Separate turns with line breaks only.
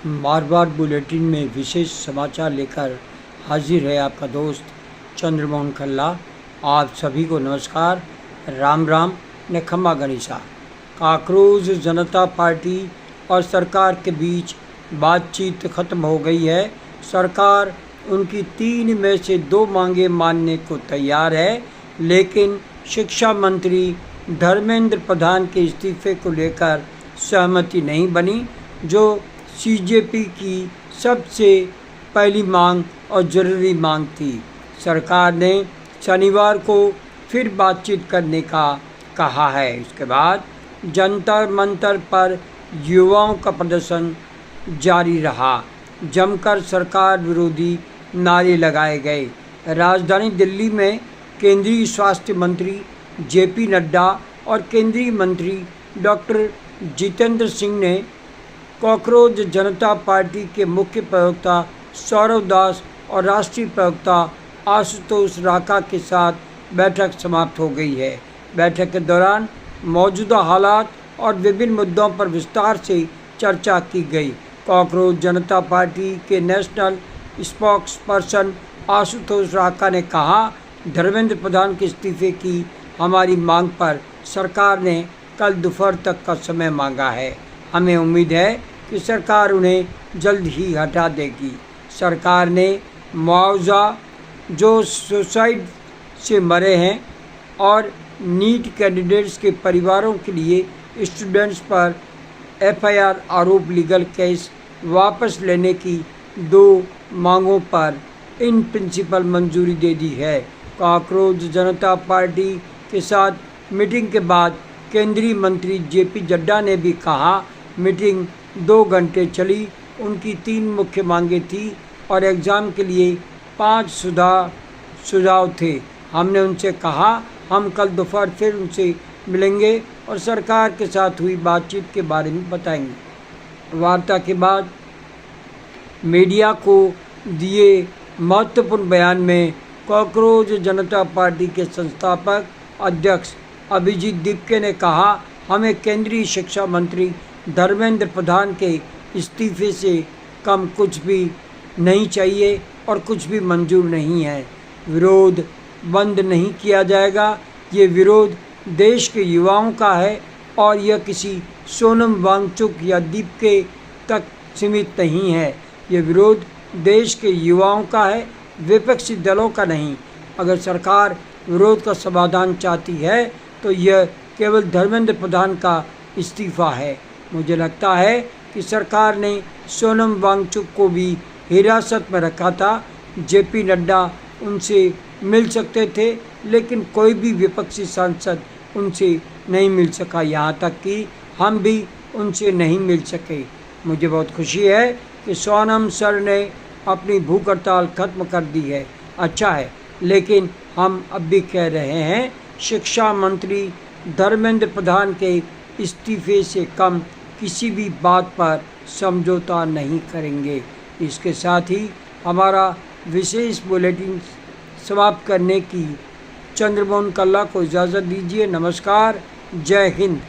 Marwar bulletin में विशेष समाचार लेकर हाजिर है आपका दोस्त चंद्रमोहन खल्ला। आप सभी को नमस्कार, राम राम ने खम्मा गणिसा। काकरोज जनता पार्टी और सरकार के बीच बातचीत खत्म हो गई है। सरकार उनकी 3 में से 2 मांगे मानने को तैयार है, लेकिन शिक्षा मंत्री धर्मेंद्र प्रधान के इस्तीफे को लेकर सहमति नहीं बनी, जो सीजेपी की सबसे पहली मांग और ज़रूरी मांग थी। सरकार ने शनिवार को फिर बातचीत करने का कहा है। इसके बाद जंतर मंतर पर युवाओं का प्रदर्शन जारी रहा। जमकर सरकार विरोधी नारे लगाए गए। राजधानी दिल्ली में केंद्रीय स्वास्थ्य मंत्री जेपी नड्डा और केंद्रीय मंत्री डॉक्टर जितेंद्र सिंह ने काकरोज जनता पार्टी के मुख्य प्रवक्ता सौरव दास और राष्ट्रीय प्रवक्ता आशुतोष राका के साथ बैठक समाप्त हो गई है। बैठक के दौरान मौजूदा हालात और विभिन्न मुद्दों पर विस्तार से चर्चा की गई। काकरोज जनता पार्टी के नेशनल स्पोक्स पर्सन आशुतोष राका ने कहा, धर्मेंद्र प्रधान के इस्तीफे की हमारी मांग पर सरकार ने कल दोपहर तक का समय मांगा है। हमें उम्मीद है कि सरकार उन्हें जल्द ही हटा देगी। सरकार ने मुआवजा जो सुसाइड से मरे हैं और नीट कैंडिडेट्स के परिवारों के लिए स्टूडेंट्स पर एफआईआर आरोप लीगल केस वापस लेने की 2 मांगों पर इन प्रिंसिपल मंजूरी दे दी है। काकरोज जनता पार्टी के साथ मीटिंग के बाद केंद्रीय मंत्री जेपी नड्डा ने भी कहा, मीटिंग 2 घंटे चली। उनकी 3 मुख्य मांगें थी और एग्ज़ाम के लिए 5 सुझाव थे। हमने उनसे कहा हम कल दोपहर फिर उनसे मिलेंगे और सरकार के साथ हुई बातचीत के बारे में बताएंगे। वार्ता के बाद मीडिया को दिए महत्वपूर्ण बयान में काकरोज जनता पार्टी के संस्थापक अध्यक्ष अभिजीत दीपके ने कहा, हमें केंद्रीय शिक्षा मंत्री धर्मेंद्र प्रधान के इस्तीफे से कम कुछ भी नहीं चाहिए और कुछ भी मंजूर नहीं है। विरोध बंद नहीं किया जाएगा। ये विरोध देश के युवाओं का है और यह किसी सोनम वांगचुक या दीपके तक सीमित नहीं है। ये विरोध देश के युवाओं का है, विपक्षी दलों का नहीं। अगर सरकार विरोध का समाधान चाहती है तो यह केवल धर्मेंद्र प्रधान का इस्तीफा है। मुझे लगता है कि सरकार ने सोनम वांगचुक को भी हिरासत में रखा था। जेपी नड्डा उनसे मिल सकते थे, लेकिन कोई भी विपक्षी सांसद उनसे नहीं मिल सका, यहाँ तक कि हम भी उनसे नहीं मिल सके। मुझे बहुत खुशी है कि सोनम सर ने अपनी भूख हड़ताल खत्म कर दी है। अच्छा है, लेकिन हम अब भी कह रहे हैं, शिक्षा मंत्री धर्मेंद्र प्रधान के इस्तीफे से कम किसी भी बात पर समझौता नहीं करेंगे। इसके साथ ही हमारा विशेष बुलेटिन समाप्त करने की चंद्रमोहन खल्ला को इजाज़त दीजिए। नमस्कार, जय हिंद।